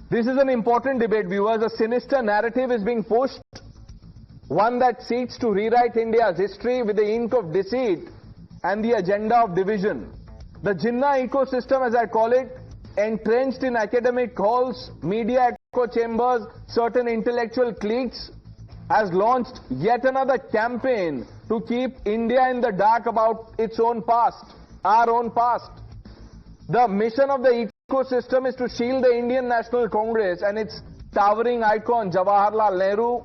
This is an important debate, viewers. A sinister narrative is being pushed, one that seeks to rewrite India's history with the ink of deceit and the agenda of division. The Jinnah ecosystem, as I call it, entrenched in academic halls, media echo chambers, certain intellectual cliques, has launched yet another campaign to keep India in the dark about its own past, our own past. The mission of the ecosystem is to shield the Indian National Congress and its towering icon Jawaharlal Nehru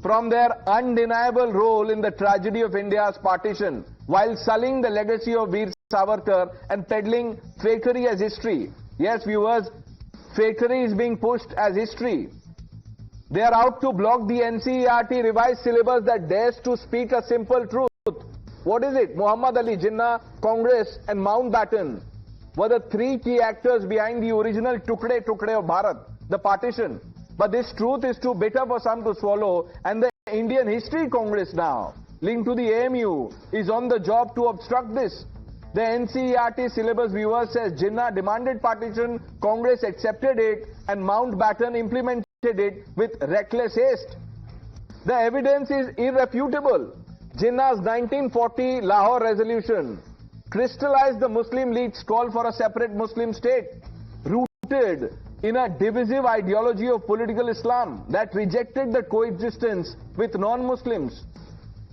from their undeniable role in the tragedy of India's partition, while sullying the legacy of Veer Savarkar and peddling fakery as history. Yes, viewers, fakery is being pushed as history. They are out to block the NCERT revised syllabus that dares to speak a simple truth. What is it? Muhammad Ali Jinnah, Congress and Mountbatten were the three key actors behind the original Tukde Tukde of Bharat, the partition. But this truth is too bitter for some to swallow, and the Indian History Congress now, linked to the AMU, is on the job to obstruct this. The NCERT syllabus, viewers, says Jinnah demanded partition, Congress accepted it, and Mountbatten implemented it with reckless haste. The evidence is irrefutable. Jinnah's 1940 Lahore resolution crystallized the Muslim League's call for a separate Muslim state, rooted in a divisive ideology of political Islam that rejected the coexistence with non-Muslims.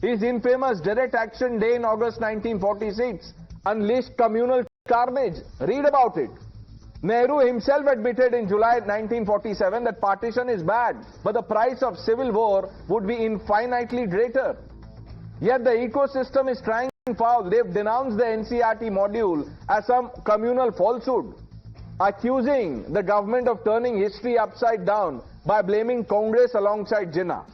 His infamous direct action day in August 1946 unleashed communal carnage. Read about it. Nehru himself admitted in July 1947 that partition is bad, but the price of civil war would be infinitely greater. Yet the ecosystem is trying foul. They've denounced the NCERT module as some communal falsehood, accusing the government of turning history upside down by blaming Congress alongside Jinnah.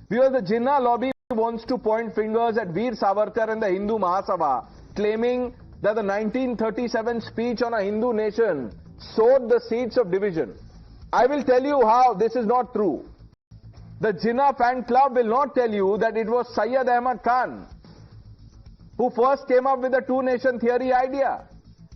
Because the Jinnah lobby wants to point fingers at Veer Savarkar and the Hindu Mahasabha, claiming that the 1937 speech on a Hindu nation sowed the seeds of division. I will tell you how this is not true. The Jinnah fan club will not tell you that it was Syed Ahmad Khan who first came up with the two-nation theory idea.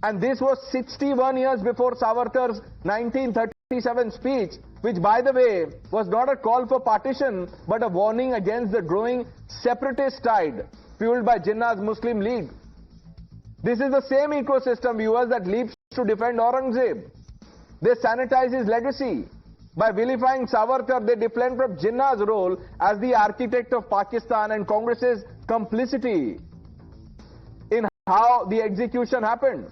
And this was 61 years before Savarkar's 1937 speech, which, by the way, was not a call for partition, but a warning against the growing separatist tide fueled by Jinnah's Muslim League. This is the same ecosystem, viewers, that leaps to defend Aurangzeb. They sanitize his legacy. By vilifying Savarkar, they defend from Jinnah's role as the architect of Pakistan and Congress's complicity in how the execution happened.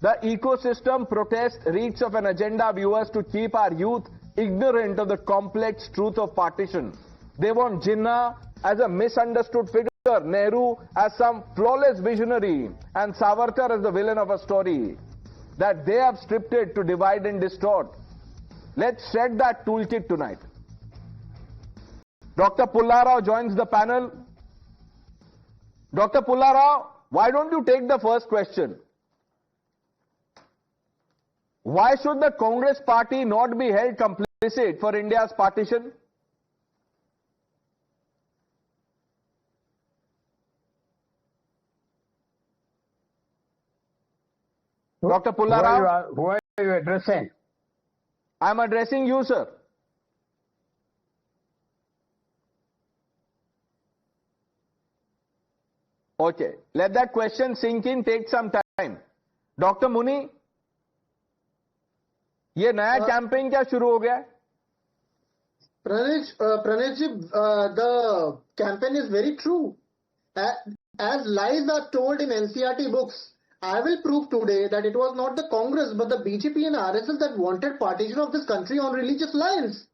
The ecosystem protest reeks of an agenda, viewers, to keep our youth ignorant of the complex truth of partition. They want Jinnah as a misunderstood figure, Nehru as some flawless visionary, and Savarkar as the villain of a story that they have scripted to divide and distort. Let's shred that toolkit tonight. Dr. Pullarao joins the panel. Dr. Pullarao, why don't you take the first question? Why should the Congress party not be held complicit for India's partition? Dr. Pullarao? Who are you addressing? I am addressing you, sir. Okay, let that question sink in, take some time. Dr. Muni, ये नया campaign क्या शुरू हो गया है? Pranesh ji, the campaign is very true. As lies are told in NCERT books, I will prove today that it was not the Congress but the BJP and RSS that wanted partition of this country on religious lines.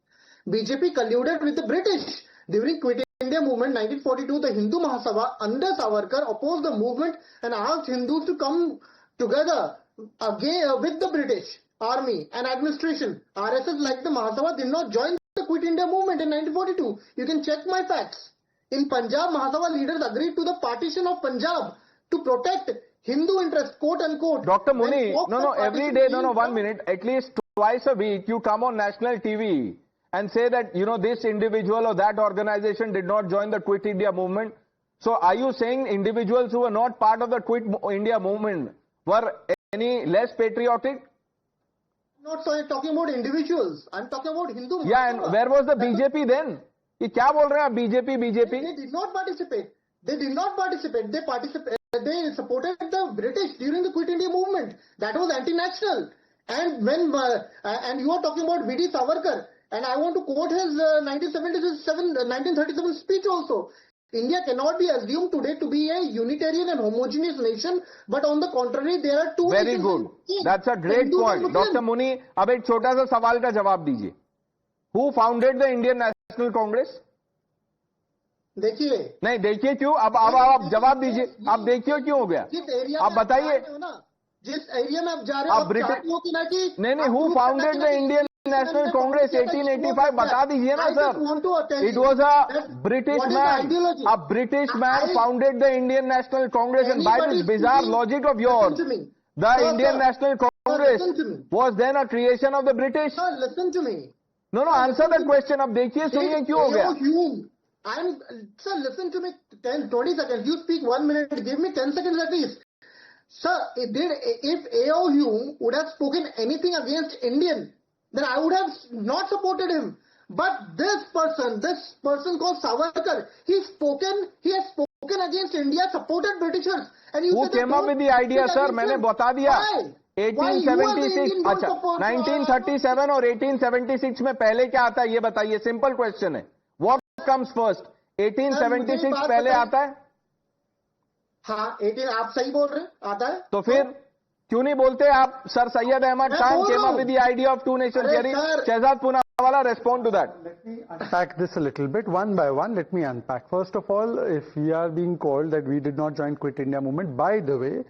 BJP colluded with the British. During Quit India movement 1942, the Hindu Mahasabha under Savarkar opposed the movement and asked Hindus to come together again with the British army and administration. RSS, like the Mahasabha, did not join the Quit India movement in 1942. You can check my facts. In Punjab, Mahasabha leaders agreed to the partition of Punjab to protect Hindu interest, quote unquote. Dr. Muni, every day, 1 minute, at least twice a week, you come on national TV and say that, this individual or that organization did not join the Quit India movement. So are you saying individuals who were not part of the Quit India movement were any less patriotic? not talking about individuals. I'm talking about Hindu. Yeah, and where was the BJP then? ये क्या बोल रहे हैं आप BJP? They did not participate. They did not participate. They supported the British during the Quit India movement. That was anti-national. And when and you are talking about V.D. Savarkar, and I want to quote his 1937 speech also. India cannot be assumed today to be a unitarian and homogeneous nation, but on the contrary, there are two. Very good. That's a great point. Dr. Muni, अब एक छोटा सा सवाल का जवाब दीजिए. Who founded the Indian National Congress? देखिए. नहीं देखिए क्यों? अब आप जवाब दीजिए. आप देखिए क्यों हो गया? आप बताइए. जिस एरिया में आप जा रहे हो, नहीं, who founded the Indian National Congress 1885? बता दीजिए ना sir. It was a British man. A British man founded the Indian National Congress, and by this bizarre logic of yours, the Indian National Congress was then a creation of the British. Sir, listen to me. No, answer that question. अब देखिए सुनिए क्यों हो गया? Sir, listen to me 20 seconds. You speak 1 minute. Give me 10 seconds at least. Sir, if A.O. Hume would have spoken anything against Indian, then I would have not supported him. But this person called Savarkar, he has spoken against India, supported Britishers. And you Who came up with the idea, sir? मैंने बता दिया. 1876, अच्छा, 1937 और 1876 में पहले क्या आता है ये बताइए. सिंपल क्वेश्चन है. What comes first? 1876 पहले आता है? हाँ, 18 आप सही बोल रहे हैं, आता है. तो फिर क्यों नहीं बोलते आप? Sir Syed Ahmad Khan came up with the idea of two nation theory. Shehzad Poonawala, respond to that. Let me unpack this a little bit, one by one. Let me unpack. First of all, if we are being called that we did not join Quit India movement, by the way,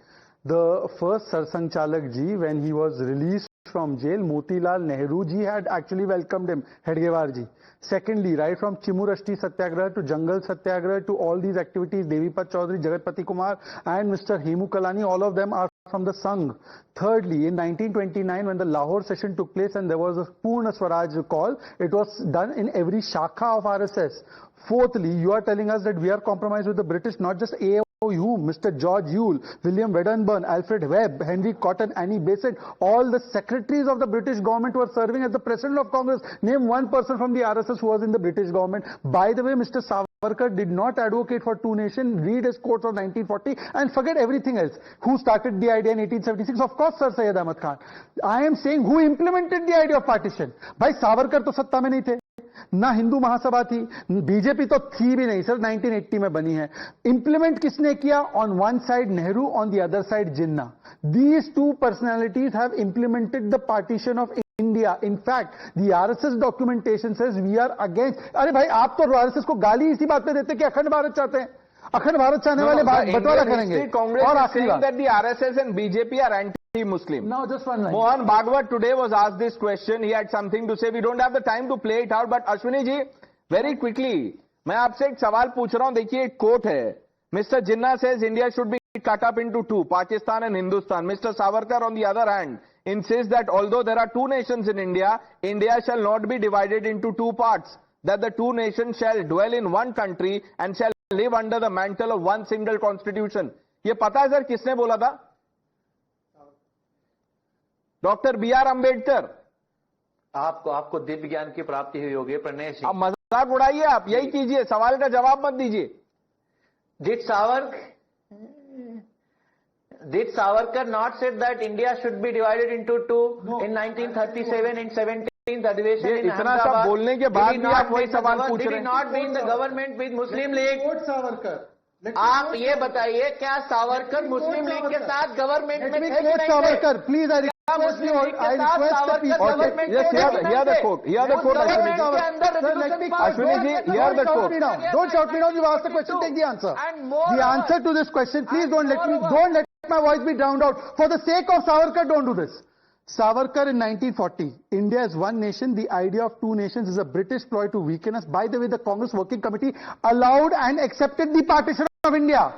the first Sarsang Chalak ji, when he was released from jail, Motilal Nehru ji had actually welcomed him, Hedgewar ji. Secondly, right from Chimurashti Satyagraha to Jangal Satyagraha to all these activities, Devipat Chaudhary, Jagatpati Kumar and Mr. Hemu Kalani, all of them are from the Sangh. Thirdly, in 1929, when the Lahore session took place and there was a Purna Swaraj call, it was done in every shakha of RSS. Fourthly, you are telling us that we are compromised with the British, not just A.O. Hume, Mr. George Yule, William Wedderburn, Alfred Webb, Henry Cotton, Annie Besant, all the secretaries of the British government were serving as the president of Congress. Name one person from the RSS who was in the British government. By the way, Mr. Savarkar did not advocate for two nations. Read his quotes of 1940 and forget everything else. Who started the idea in 1876? Of course, Sir Syed Ahmad Khan. I am saying who implemented the idea of partition. Bhai Savarkar to सत्ता में नहीं थे, ना हिंदू महासभा थी, BJP तो थी भी नहीं सर, 1980 में बनी है. इंप्लीमेंट किसने किया? On one side Nehru, on the other side Jinnah. These two personalities have implemented the partition of India. In fact, the RSS documentation says we are against. अरे भाई आप तो RSS को गाली इसी बात पे देते कि अखंड भारत चाहते हैं. अखंड भारत चाहने वाले बंटवारा करेंगे. और आखिरी बात, that the RSS and BJP are anti-Muslim. Now just one line. Mohan Bhagwat today was asked this question. He had something to say. We don't have the time to play it out. But Ashwini ji, very quickly, मैं आपसे एक सवाल पूछ रहा हूं. देखिए एक coat है. Mr. Jinnah says India should be cut up into two, Pakistan and Hindustan. Mr. Savarkar, on the other hand, insists that although there are two nations in India, India shall not be divided into two parts. That the two nations shall dwell in one country and shall live under the mantle of one single constitution. ये पता है sir किसने बोला था? Doctor B.R. Ambedkar. आपको दिव्य ज्ञान की प्राप्ति हुई होगी प्रणेश जी. अब मजाक उड़ाइए आप, यही कीजिए, सवाल का जवाब मत दीजिए. Did Savarkar not said that India should be divided into two in 1937 in 17th अधिवेशन in इतना सब बोलने के बाद भी आप वही सवाल पूछ रहे हैं. Did he not be in the government with Muslim League? आप ये बताइए क्या सावरकर मुस्लिम लीग के साथ गवर्नमेंट में थे? Savarkar, please, I Muslim league के साथ Savarkar government Yes, here the quote. Here the quote, Ashwini ji. Ashwini ji, here the quote. Don't shout me down. You asked the question. Take the answer. The answer to this question, please don't let my voice be drowned out. For the sake of Savarkar, don't do this. Savarkar in 1940, India is one nation. The idea of two nations is a British ploy to weaken us. By the way, the Congress Working Committee allowed and accepted the partition of India.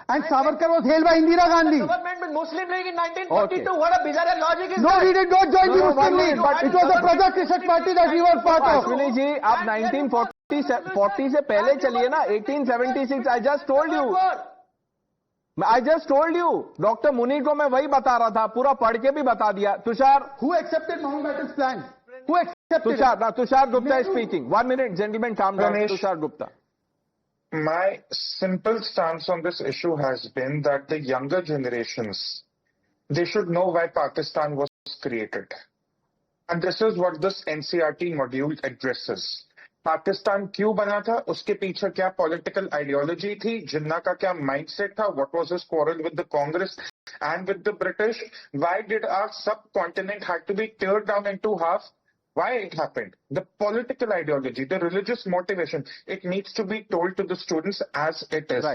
And Savarkar was hailed by Indira Gandhi. Government with Muslim League in 1942. Okay. What a bizarre logic is no, that? We did not join the Muslim League. But it was the Praja Krishak Party that we were part of. Ashwini ji, आप 1940 से पहले चलिए ना. 1876, I just told you. I just told you, Dr. Muni को मैं वही बता रहा था, पूरा पढ़ के भी बता दिया. Tushar. Who accepted Mountbatten's plan? Who accepted Tushar, it? now Tushar Gupta is speaking. 1 minute, gentlemen, calm down. Pranesh. Tushar Gupta. My simple stance on this issue has been that the younger generations, they should know why Pakistan was created. And this is what this NCERT module addresses. Pakistan क्यों बना था, उसके पीछे क्या political ideology थी, जिन्ना का क्या mindset था, what was his quarrel with the Congress and with the British, why did our subcontinent had to be teared down into half, why it happened, the political ideology, the religious motivation, it needs to be told to the students as it is.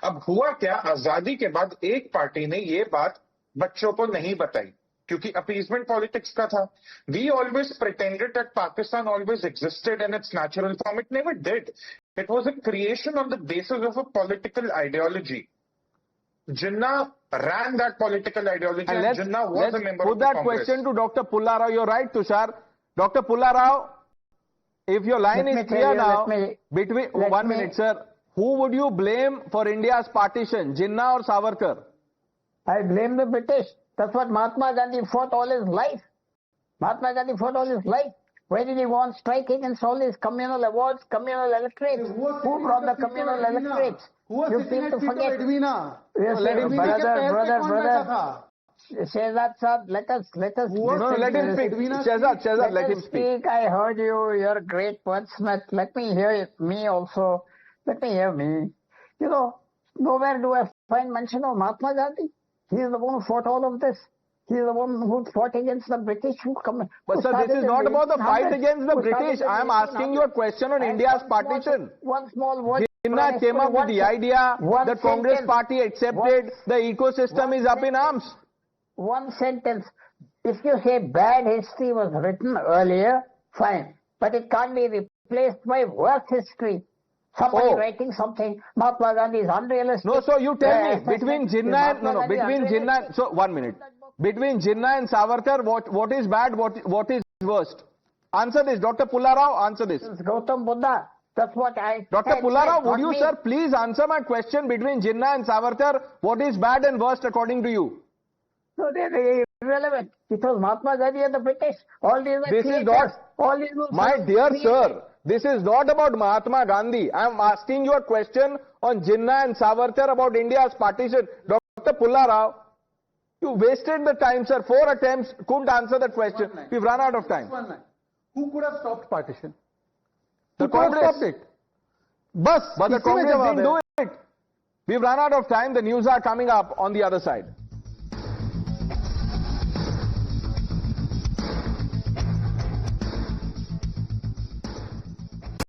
अब हुआ क्या, आजादी के बाद एक party ने ये बात बच्चों को नहीं बताई क्योंकि अपीजमेंट पॉलिटिक्स का था. We always pretended that Pakistan always existed in its natural form. It never did. It was a creation on the basis of a political ideology. Jinnah ran that political ideology and Jinnah was a member of the Put that Congress. question to Dr. Pulla Rao. You're right, Tushar. Dr. Pulla Rao, if your line is clear now, between 1 minute, sir, who would you blame for India's partition, Jinnah or Savarkar? I blame the British. That's what Mahatma Gandhi fought all his life. Mahatma Gandhi fought all his life. Why did he go on strike against all these communal awards, communal electorates? Who brought the communal electorates? You seem to forget. Yes, brother. Shehzad Saab, let us. No, let him speak. Shehzad, let him speak. I heard you. You're a great wordsmith. Let me hear me also. Let me hear me. You know, nowhere do I find mention of Mahatma Gandhi. He is the one who fought all of this. He is the one who fought against the British. But sir, this is not about the fight against the British. I am asking you a question on India's partition. One small word. Jinnah came up with the idea. The Congress party accepted. The ecosystem is up in arms. One sentence. If you say bad history was written earlier, fine. But it can't be replaced by worse history. Somebody writing something, Mahatma Gandhi is unrealistic. No, so you tell me, between Jinnah and, between Jinnah, so 1 minute. Between Jinnah and Savarkar, what is bad, what is worst? Answer this, Dr. Pulla Rao, answer this. Gautam Buddha, that's what I Dr. Pulla Rao, would you, sir, please answer my question between Jinnah and Savarkar, what is bad and worst according to you? No, they're irrelevant. It was Mahatma Gandhi and the British. All these are This is not, all these my dear sir, this is not about Mahatma Gandhi. I am asking you a question on Jinnah and Savarkar about India's partition. Dr. Pulla Rao, you wasted the time, sir. 4 attempts, couldn't answer that question. We've run out of time. Who could have stopped partition? The Who could have Congress. stopped it? But the Congress didn't do it. We've run out of time. The news are coming up on the other side.